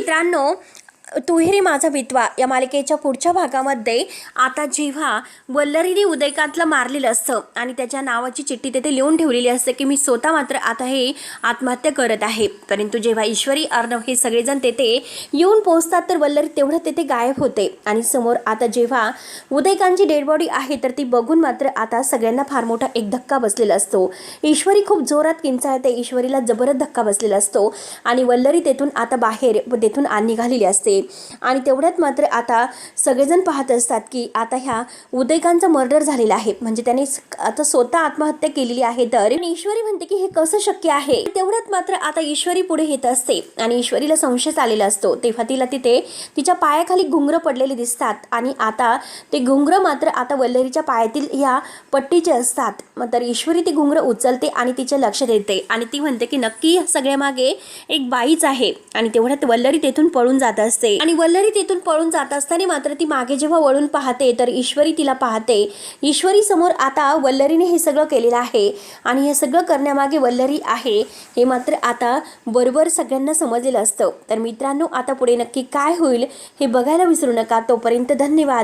मित्रांनो, तुहेरी माझा विधवा या मालिकेच्या पुढच्या भागामध्ये आता जेव्हा वल्लरीने उदयकांतला मारलेलं असतं आणि त्याच्या नावाची चिठ्ठी तेथे लिहून ठेवलेली असते की मी स्वतः मात्र आता हे आत्महत्या करत आहे, परंतु जेव्हा ईश्वरी अर्णव हे सगळेजण तेथे येऊन पोहोचतात तर वल्लरी तेवढं तेथे गायब होते आणि समोर आता जेव्हा उदयकांतची डेड बॉडी आहे तर ती बघून मात्र आता सगळ्यांना फार मोठा एक धक्का बसलेला असतो। ईश्वरी खूप जोरात किंचाळते, ईश्वरीला जबरदस्त धक्का बसलेला असतो आणि वल्लरी तेथून आता बाहेर तेथून निघालेली असते आणि तेवढ्यात मात्र आता सगळेजण पाहत असतात की आता ह्या उदयकांचा मर्डर झालेला आहे, म्हणजे त्याने आता स्वतः आत्महत्या केलेली आहे। तर ईश्वरी म्हणते की हे कसं शक्य आहे। तेवढ्यात मात्र आता ईश्वरी पुढे येत असते आणि ईश्वरीला संशय आलेला असतो। तेव्हा तिला तिथे तिच्या पायाखाली घुंगरं पडलेले दिसतात आणि आता ते घुंगरं मात्र आता वल्लरीच्या पायातील या पट्टीचे असतात। तर ईश्वरी ती घुंगरं उचलते आणि तिच्या लक्षात येते आणि ती म्हणते की नक्की सगळ्या मागे एक बाईच आहे आणि तेवढ्यात वल्लरी तेथून पळून जात असते आणि वल्लरी तेथून पळून जात असताना मात्र ती मागे जेव्हा वळून पाहते तर ईश्वरी तिला पाहते। ईश्वरी समोर आता वल्लरीने हे सगळं केलेलं आहे आणि हे सगळं करण्यामागे वल्लरी आहे हे मात्र आता बरोबर सगळ्यांना समजलेलं असतं। तर मित्रांनो, आता पुढे नक्की काय होईल हे बघायला विसरू नका। तोपर्यंत धन्यवाद।